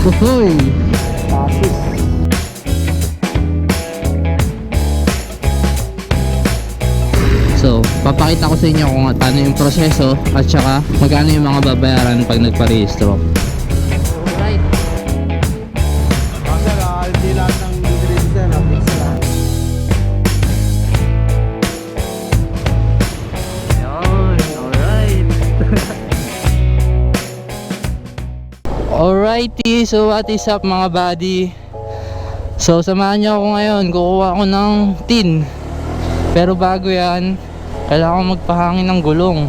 Uhoy! Asis. So, papakita ko sa inyo kung paano yung proseso at saka magkano yung mga babayaran pag nagparehistro. Alright. Kasi hindi lahat ng ingredients na fix na lahat. Yun, alright. Alrighty, so what is up mga buddy? So, samahan nyo ako ngayon. Kukuha ako ng tin. Pero bago yan, kailangan magpahangin ng gulong.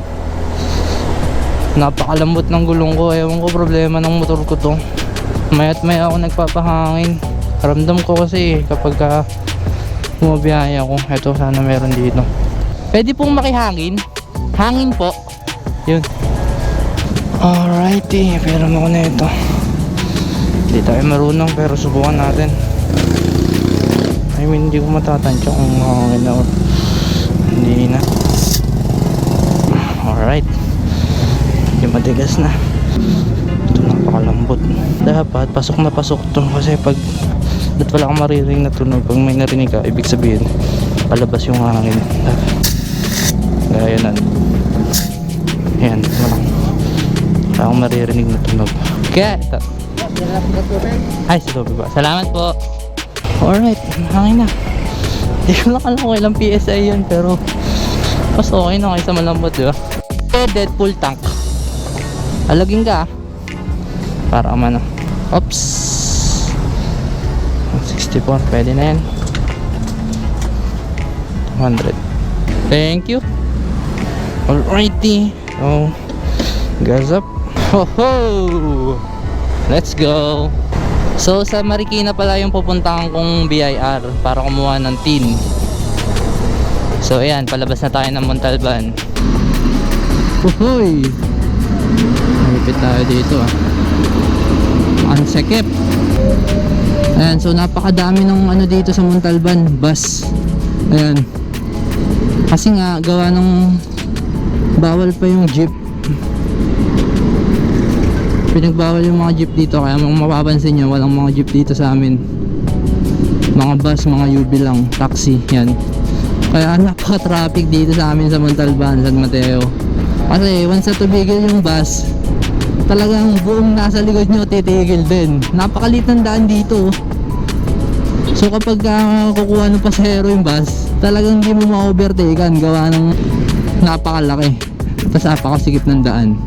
Napakalambot ng gulong ko. Ewan ko problema ng motor ko to. Maya't maya ako nagpapahangin. Ramdam ko kasi kapag bumabiyaya ako. Eto, sana meron dito. Pwede pong makihangin. Hangin po. Yun. Alrighty, pero mo ko na ito. Hindi tayo marunong pero subukan natin. I mean, hindi ko matatansya kung makakangin ako. Hindi na. Alright. Medyo matigas na. Ito napakalambot. Dapat pasok na pasok to. Kasi pag wala kang maririnig na tunog, pag may narinig ka, ibig sabihin palabas yung hangin. Gaya na. Ayan, wala akong maririnig na tunog. Kaya ito. Ay, sa lobby ba? Salamat po. Alright, hangin na. Hindi ko lang alam kung ilang PSI yun, pero mas okay na kaysa malambot, di ba? Deadpool tank. Alagin ka para man. Oops. 64, pwede na yan. 100. Thank you. Alrighty. Oh, gas up. Ho ho. Let's go. So sa Marikina pala yung pupuntahan kong BIR para kumuha ng tin. So ayan, palabas na tayo ng Montalban. Uhoy! Malipit tayo dito ah. Ang sekip. Ayan, so napakadami ng ano dito sa Montalban, bus. Ayan. Kasi nga gawa ng bawal pa yung jeep. Pinagbawal yung mga jeep dito, kaya kung mapapansin nyo, walang mga jeep dito sa amin. Mga bus, mga UB lang, taxi, yan. Kaya napaka-traffic dito sa amin sa Montalban, San Mateo. Kasi once na tumigil yung bus, talagang buong nasa likod nyo titigil din. Napakalit ng daan dito. So kapag kukuha ng pasahero yung bus, talagang hindi mo ma-overtaken gawa ng napakalaki. Tapos napakasikip ng daan.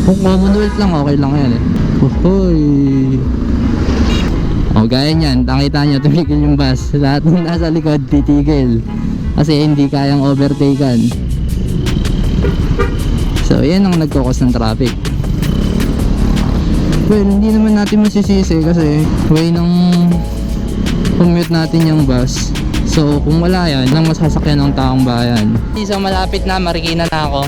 Kung Commonwealth lang, okay lang yan eh. Uhoy! O gaya nyan, nakita nyo, tumigil yung bus. Lahat ng nasa likod, titigil. Kasi hindi kayang overtaken. So yan ang nagkukos ng traffic. Well, hindi naman natin masisisi kasi way ng commute natin yung bus. So kung wala yan, lang masasakyan ng taong bayan. So malapit na, Marikina na ako.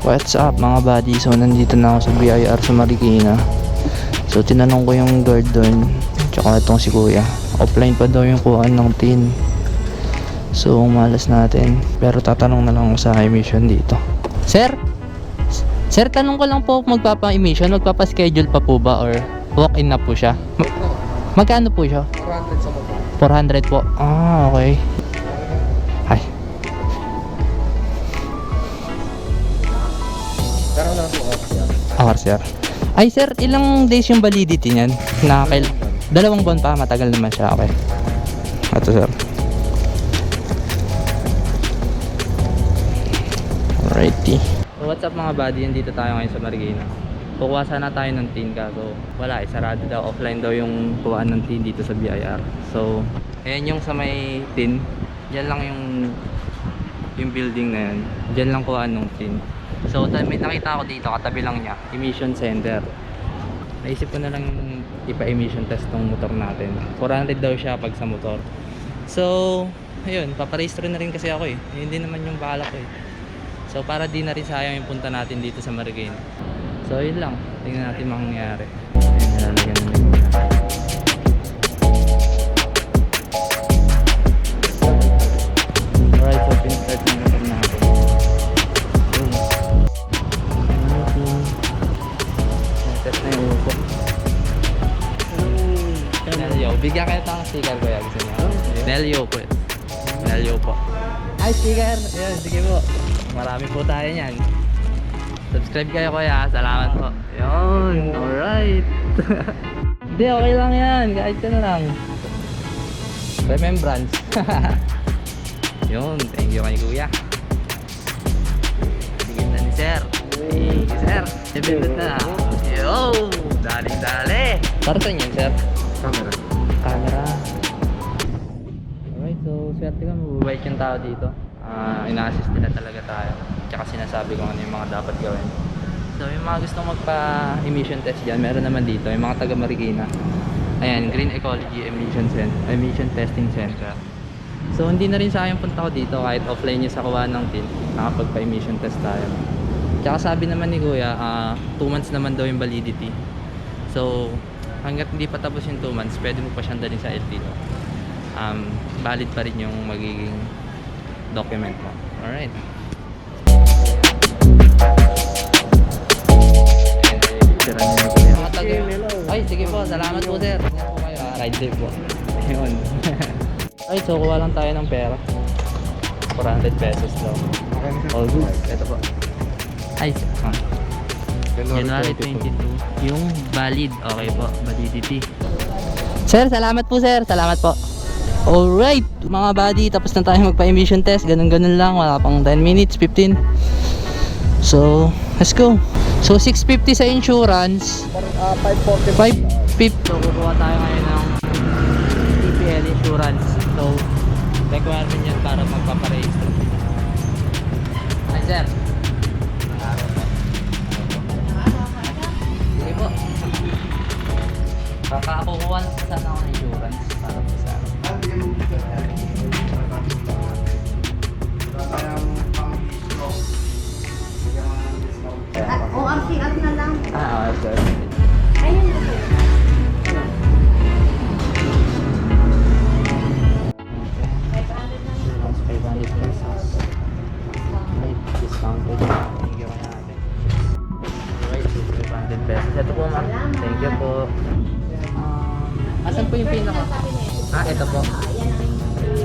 What's up mga buddy? So nandito na ako sa BIR sa Marikina. So tinanong ko yung guard doon, tsaka itong si kuya, offline pa daw yung kuhaan ng tin. So malas natin, pero tatanong na lang ako sa emission dito. Sir? Sir, tanong ko lang po, magpapa-emission, magpapa-schedule pa po ba or walk-in na po siya? Magkano po siya? 400 sa motor. 400 po. Ah, okay. Ay. Pero na po RCR. Ay sir, ilang days yung validity niyan? Dalawang buwan pa, matagal naman siya. Okay. Ito sir. Alrighty. So what's up mga buddy? Nandito tayo ngayon sa Marikina. Kukuha sana tayo ng tin kaso wala eh, sarado daw. Offline daw yung kuhaan ng tin dito sa BIR. So, ayan yung sa may tin. Diyan lang yung building na yan. Diyan lang kuhaan ng tin. So may nakita ako dito, katabi lang niya, emission center. Naisip ko na lang ipa-emission test ng motor natin. 400 daw siya pag sa motor. So ayun, paparehistro na rin kasi ako eh. Hindi naman yung balak ko eh. So para di na rin sayang yung punta natin dito sa Marikina. So yun lang, tingnan natin mangyayari. Ayun, nalalagyan na rin. Alright, so pin-start na motor natin. Test na yung upo. Bigyan kayo ng sticker kuya, gusto niyo? Nelio po. Nelio po. Ay, sticker! Ayan, sige po. Marami po tayo niyan. Subscribe kayo kuya, salamat po. Yun, alright. Hindi, okay lang yan. Kahit yan lang. Remembrance. Yun, thank you kay kuya. Bigyan na ni sir. Hey, sir. Sipindot na. Yo, dali-dali. Para saan yun, sir? Camera. Camera. Alright, so swerte ka, mababait yung tao dito. Ina-assist nila talaga tayo. Tsaka sinasabi ko ano yung mga dapat gawin. So yung mga gustong magpa-emission test dyan, meron naman dito, yung mga taga Marikina. Ayan, Green Ecology Emission Testing Center. So hindi na rin sayang punta ko dito kahit offline yung sa kuha ng tin. Nakapagpa-emission test tayo. Tsaka sabi naman ni kuya, 2 months naman daw yung validity. So hanggat hindi pa tapos yung 2 months, pwede mo pa siyang dalhin sa LTO. Valid pa rin yung magiging document mo. Alright. Ay, sige po. Salamat po, sir. Tingnan po kayo. Ride safe po. Ayun. Ay, so kuha lang tayo ng pera. 400 pesos daw. All good. Ito po. Ay, January 22. Yung valid. Okay po. Validity. Sir, salamat po, sir. Salamat po. Alright, mga buddy. Tapos na tayo magpa-emission test. Ganun-ganun lang. Wala pang 10 minutes, 15. So, let's go. So 650 sa insurance, 540. 550. So kukuha tayo ngayon ng TPL insurance. So requirement yan para magpaparegister. Hi sir. Sige po. Kakakukuha na sana ako ng insurance para po sa ORCR na lang. sir. Ayun. Mas 500 pesos. Right, discounted. Thank you kaya natin. Right, so 500 pesos. Ito po ma'am. Thank you po. Asan po yung pinaka? Ito po.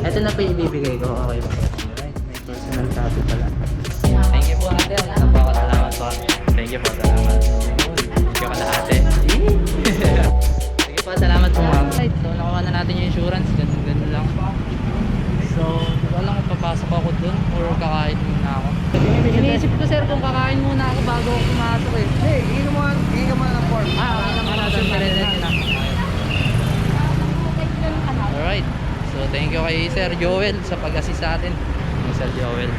Ito na po yung ibibigay ko. Okay po. Alright, may personal copy pala. Thank you po ate. Napakasalamat po. Thank you po. Salamat. Thank you ka ate. Sige po, salamat po ma'am. Right, so nakuha na natin yung insurance. Ganun lang. So, hindi ko alam kung papasok ako dun or kakain muna ako. Iniisip ko sir kung kakain muna ako bago ako pumasok eh. Hey, hingin ka muna ng form. Okay naman natin pa-reset na. Alright. So, thank you kay Sir Joel sa pag-assist sa atin. Sir Joel.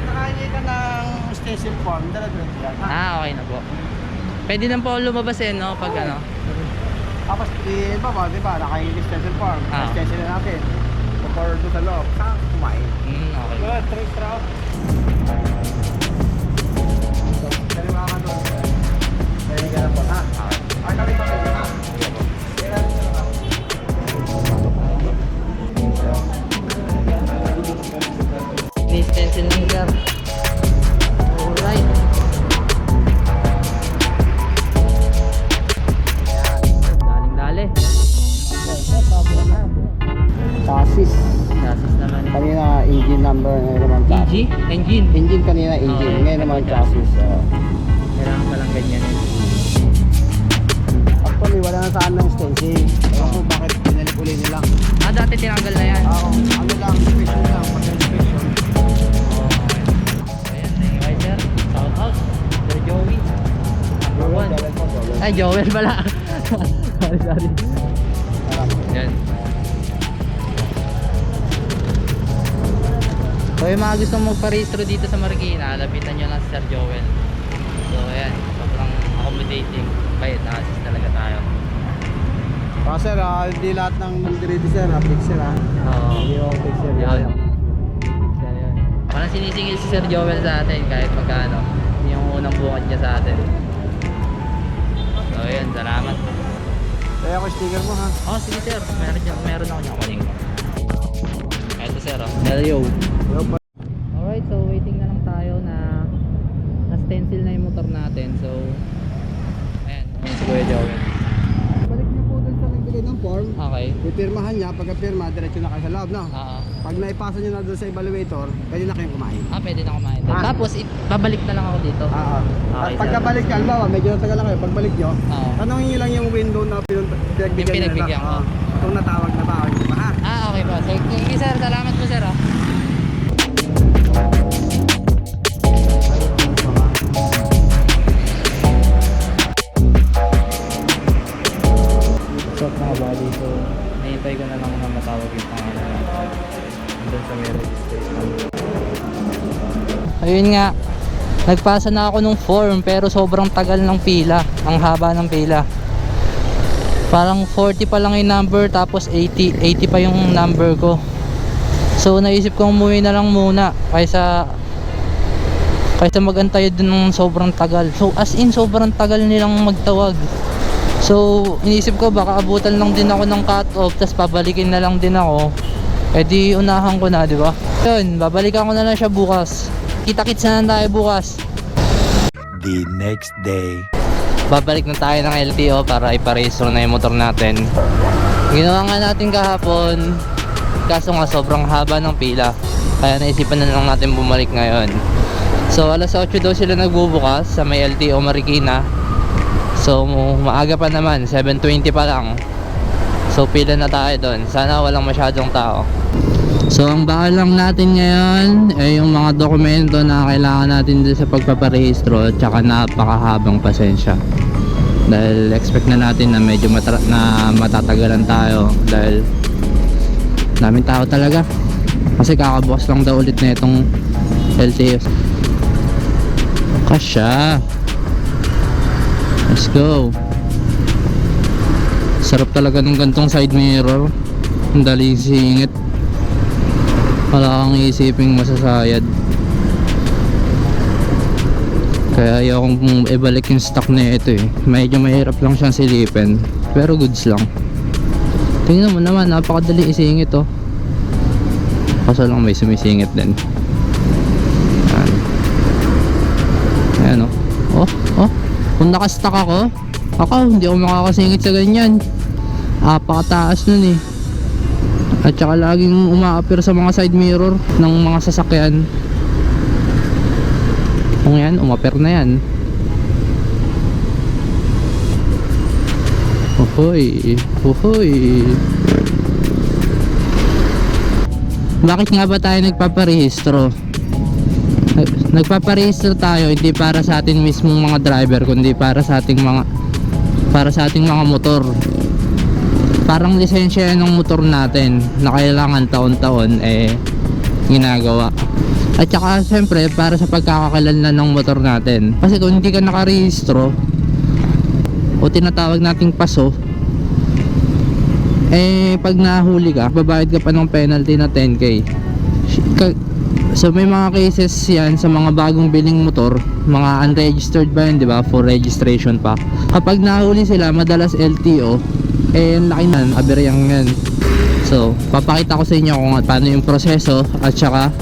Nakahingi ka ng station form, dala-dala yan. Okay na po. Pwede lang po lumabas no? Pag ano. Tapos, di ba, nakahingi ng station form. Ah. Station na natin. Before doon sa loob, saan kumain? Okay. Good, 3 straw. So, kaliwa ka doon. Kaya ka na po, ha? Ay, kami pa kayo, ha? Ni stencil lang sir. Alright. Daling-dali. Chassis. Chassis naman. Kanina, engine number, ngayon naman chassis. Engine? Engine kanina, engine. Okay. Ngayon naman chassis. Kailangan palang ganyan eh. Actually, wala na saan ng stencil. Ewan ko bakit binalik uli nila. Dati tinanggal na yan. Oo, ano lang, inspection lang, pag-inspection. Ayan, thank you kay sir. Shout out. Sir Joey. Number 1. Ay, Joel pala. sorry. Yan. So yung mga gustong magparehistro dito sa Marikina, lapitan nyo lang si Sir Joel. So ayan, sobrang accommodating. Bait, assist talaga tayo. Sir, hindi lahat ng nandito sir, fix sir ha. Oo. Hindi ako fix sir. Yun. Yun. Walang sinisingil si Sir Joel sa atin kahit magkano. Yung unang bungad niya sa atin. So yun, salamat. Kaya ako sticker mo ha. Oh, sige sir. Meron ako niya kunin ko. Ito sir, oh. Hello. Alright, so waiting na lang tayo na stencil na yung motor natin. So, ayan. Ayan si Kuya Joel. Balik niyo po dun sa magbibigay ng form, Okay. pipirmahan niya, pagka-pirma, diretso na kayo sa loob, no? Oo. Pag naipasa niyo na doon sa evaluator, pwede na kayong kumain. Pwede na kumain doon. Tapos, babalik na lang ako dito. Oo. Okay, At pagkabalik ka, halimbawa, medyo natagal lang kayo, pagbalik nyo, Oo. tanongin nyo lang yung window na Yung pinagbigyan ko. Kung natawag na ba, hindi ba ha? Okay po. Thank you, sir. Salamat po, sir. What's up mga buddy? So, nahintay ko na lang na matawag yung pangalan natin. Doon sa may registration. Ayun nga. Nagpasa na ako ng form pero sobrang tagal ng pila. Ang haba ng pila. Parang 40 pa lang yung number tapos 80 pa yung number ko. So naisip kong umuwi na lang muna kaysa magantay din ng sobrang tagal. So as in sobrang tagal nilang magtawag. So iniisip ko baka abutan lang din ako ng cut off tapos pabalikin na lang din ako. Eh di unahan ko na, di ba? Yun, babalikan ko na lang siya bukas. Kita-kits na lang tayo bukas. The next day. Babalik na tayo ng LTO para iparehistro na yung motor natin. Ginawa nga natin kahapon, kaso nga sobrang haba ng pila, kaya naisipan na lang natin bumalik ngayon. So alas 8 daw sila nagbubukas sa may LTO Marikina. So maaga pa naman, 7:20 pa lang. So pila na tayo doon, sana walang masyadong tao. So ang bakal lang natin ngayon ay yung mga dokumento na kailangan natin din sa pagpaparehistro at saka napakahabang pasensya. Dahil expect na natin na medyo matatagalan tayo dahil daming tao talaga. Kasi kakabukas lang daw ulit na itong LTO. Kasya. Let's go. Sarap talaga ng gantong side mirror. Ang daling singit. Wala kang isiping masasayad. Kaya ayokong ibalik yung stock na ito eh. Medyo mahirap lang siyang silipin, pero goods lang. Tingnan mo naman, napakadali isingit oh. Kaso lang may sumisingit din. Ayan oh. Oh. Kung nakastock ako hindi ako makakasingit sa ganyan. Apakataas nun eh. At saka laging uma-appear sa mga side mirror ng mga sasakyan. Kung yan, umapir na yan. Uhoy. Bakit nga ba tayo nagpaparehistro? Nagpaparehistro tayo hindi para sa atin mismong mga driver, kundi para sa ating mga motor. Parang lisensya ng motor natin na kailangan taon-taon ginagawa. At saka siyempre para sa pagkakakilanlan ng motor natin. Kasi kung hindi ka nakarehistro o tinatawag nating paso, pag nahuli ka, babayad ka pa ng penalty na 10k. So may mga cases yan sa mga bagong biling motor, mga unregistered ba yun, di ba? For registration pa. Kapag nahuli sila, madalas LTO, ang laki nan, aberyang yan. So papakita ko sa inyo kung paano yung proseso at saka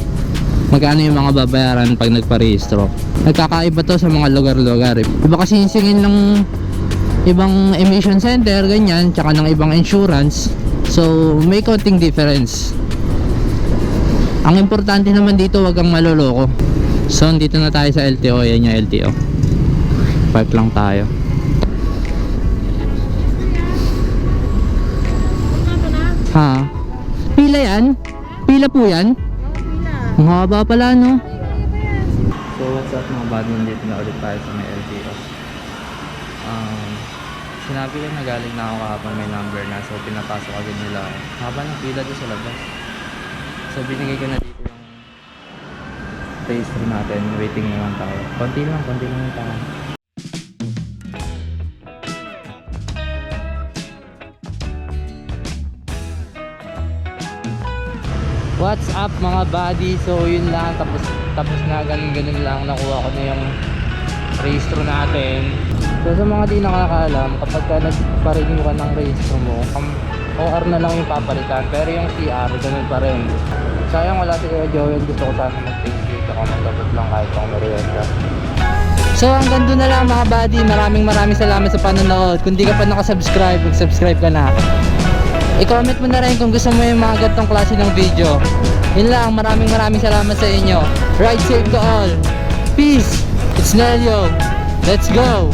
magkano yung mga babayaran pag nagparehistro. Nagkakaiba to sa mga lugar-lugar. Iba kasi singin ng ibang emission center, ganyan, tsaka ng ibang insurance. So may konting difference. Ang importante naman dito, wag kang maloloko. So dito na tayo sa LTO. Yan yung LTO. Park lang tayo. Ha? Pila yan? Pila po yan? Ang haba pala no? So what's up mga buddy, nandito na ulit tayo sa may LTO. Sinabi ko na galing na ako kahapon, may number na, so pinapasok agad nila. Haba ng pila doon sa labas. So binigay ko na dito yung registro natin, waiting naman tayo. Konti lang yung tao. What's up mga buddy? So yun lang, tapos na, ganun lang, nakuha ko na yung registro natin. So sa mga di nakakaalam, kapag ka nagpa-renew ka ng registro mo, OR na lang yung papalitan, pero yung CR ganun pa rin. Sayang wala si Kuya Joel, gusto ko sana mag-take dito, ako magabot lang kahit pang merienda. So hanggang doon na lang mga buddy. Maraming salamat sa panonood. Kung di ka pa nakasubscribe, mag-subscribe ka na. I-comment mo na rin kung gusto mo yung mga ganitong klase ng video. Yun lang, maraming salamat sa inyo. Ride safe to all. Peace! It's Nelio. Let's go!